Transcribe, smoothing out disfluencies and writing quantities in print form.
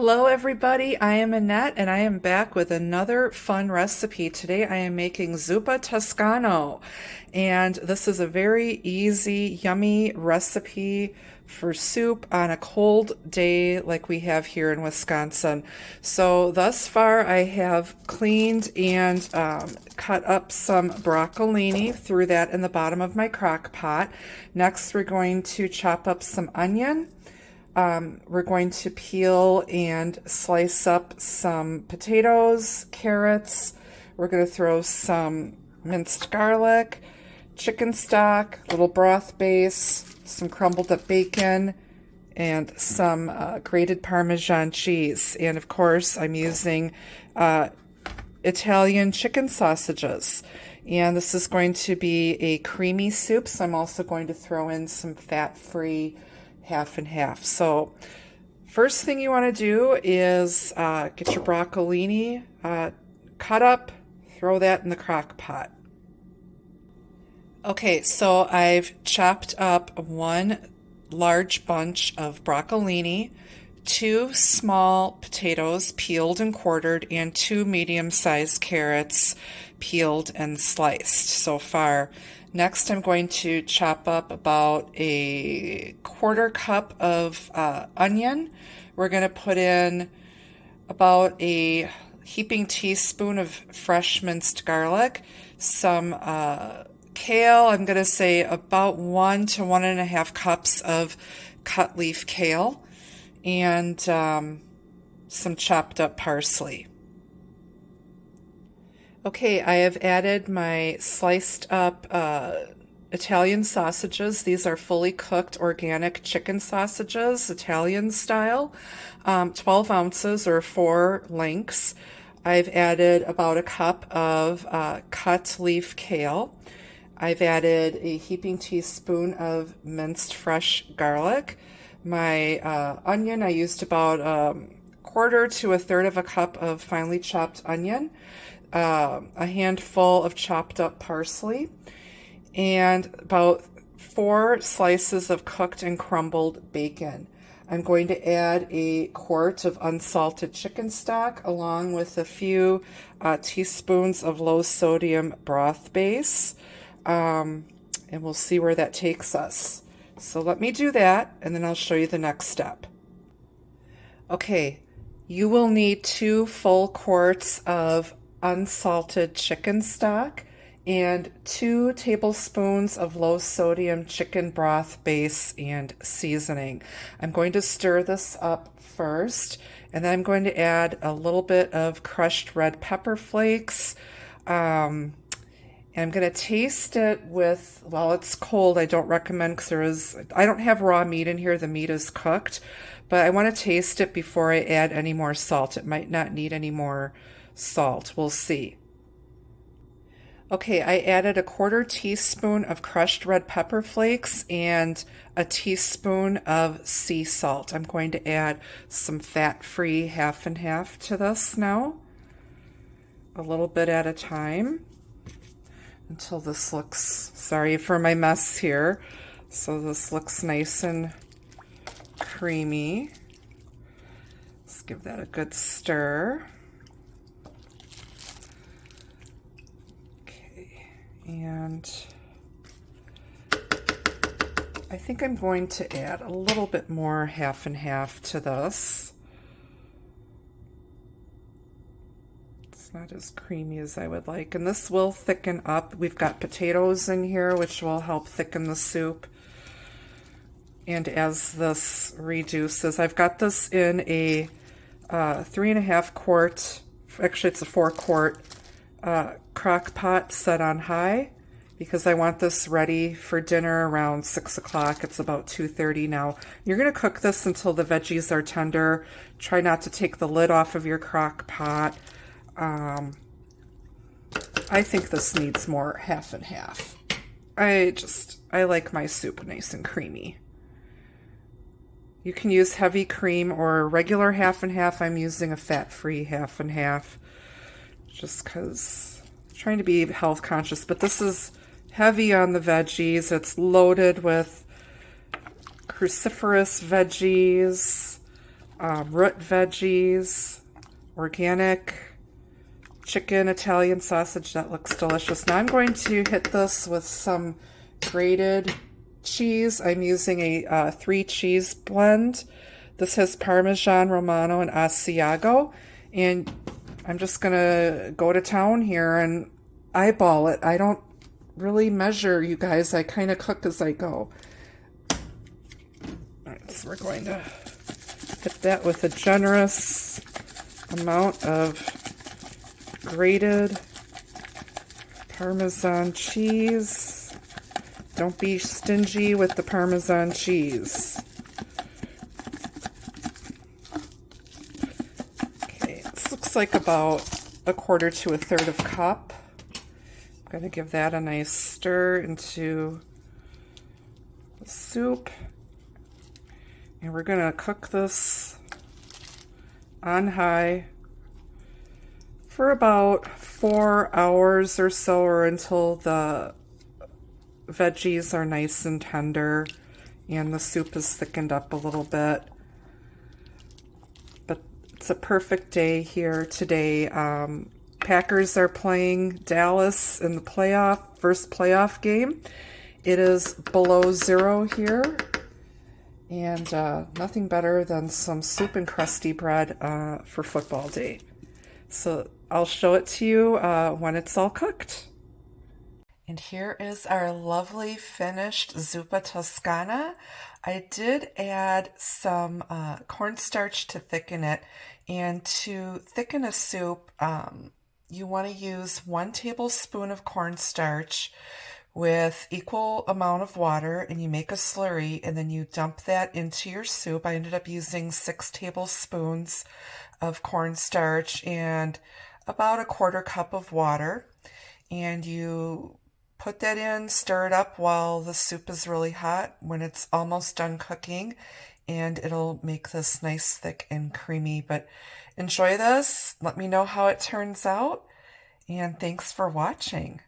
Hello everybody, I am Annette and I am back with another fun recipe. Today I am making Zuppa Toscano, and this is a very easy, yummy recipe for soup on a cold day like we have here in Wisconsin. So thus far I have cleaned and cut up some broccolini, threw that in the bottom of my crock pot. Next we're going to chop up some onion. We're going to peel and slice up some potatoes, carrots. We're going to throw some minced garlic, chicken stock, little broth base, some crumbled up bacon, and some grated Parmesan cheese. And of course, I'm using Italian chicken sausages. And this is going to be a creamy soup, so I'm also going to throw in some fat-free half and half. So first thing you want to do is get your broccolini cut up, throw that in the crock pot. Okay, so I've chopped up one large bunch of broccolini, two small potatoes peeled and quartered, and two medium-sized carrots peeled and sliced so far. Next, I'm going to chop up about a quarter cup of onion. We're going to put in about a heaping teaspoon of fresh minced garlic, some kale. I'm going to say about 1 to 1.5 cups of cut leaf kale, and some chopped up parsley. Okay, I have added my sliced up Italian sausages. These are fully cooked organic chicken sausages, Italian style, 12 ounces or 4 lengths. I've added about a cup of cut leaf kale. I've added a heaping teaspoon of minced fresh garlic. My onion, I used about a quarter to a third of a cup of finely chopped onion. A handful of chopped up parsley, and about 4 slices of cooked and crumbled bacon. I'm going to add a quart of unsalted chicken stock along with a few teaspoons of low sodium broth base, and we'll see where that takes us. So let me do that and then I'll show you the next step. Okay, you will need 2 full quarts of unsalted chicken stock and 2 tablespoons of low sodium chicken broth base and seasoning. I'm going to stir this up first, and then I'm going to add a little bit of crushed red pepper flakes. And I'm going to taste it with, while it's cold, I don't recommend, because I don't have raw meat in here, the meat is cooked, but I want to taste it before I add any more salt. It might not need any more salt. We'll see. Okay, I added a quarter teaspoon of crushed red pepper flakes and a teaspoon of sea salt. I'm going to add some fat-free half and half to this now, a little bit at a time, until this looks, sorry for my mess here, so this looks nice and creamy. Let's give that a good stir. And I think I'm going to add a little bit more half and half to this. It's not as creamy as I would like, and this will thicken up. We've got potatoes in here, which will help thicken the soup. And as this reduces, I've got this in a 3.5 quart, actually it's a 4 quart crock pot set on high, because I want this ready for dinner around 6 o'clock. It's about 2:30 now. You're going to cook this until the veggies are tender. Try not to take the lid off of your crock pot. I think this needs more half and half. I like my soup nice and creamy. You can use heavy cream or regular half and half. I'm using a fat-free half and half, just because I'm trying to be health conscious, but this is heavy on the veggies. It's loaded with cruciferous veggies, root veggies, organic chicken Italian sausage. That looks delicious. Now I'm going to hit this with some grated cheese. I'm using a 3 cheese blend. This has Parmesan Romano and Asiago, and I'm just gonna go to town here and eyeball it. I don't really measure, you guys. I kind of cook as I go. All right, so we're going to hit that with a generous amount of grated Parmesan cheese. Don't be stingy with the Parmesan cheese. Okay, this looks like about 1/4 to 1/3 of a cup. I'm going to give that a nice stir into the soup. And we're going to cook this on high for about 4 hours or so, or until the veggies are nice and tender and the soup is thickened up a little bit. But it's a perfect day here today. Packers are playing Dallas in the first playoff game. It is below 0 here, and nothing better than some soup and crusty bread for football day. So I'll show it to you when it's all cooked. And here is our lovely finished Zuppa Toscana. I did add some cornstarch to thicken it. And to thicken a soup, you want to use 1 tablespoon of cornstarch with equal amount of water, and you make a slurry, and then you dump that into your soup. I ended up using 6 tablespoons of cornstarch and about 1/4 cup of water. And you put that in, stir it up while the soup is really hot when it's almost done cooking, and it'll make this nice, thick, and creamy. But enjoy this. Let me know how it turns out, and thanks for watching.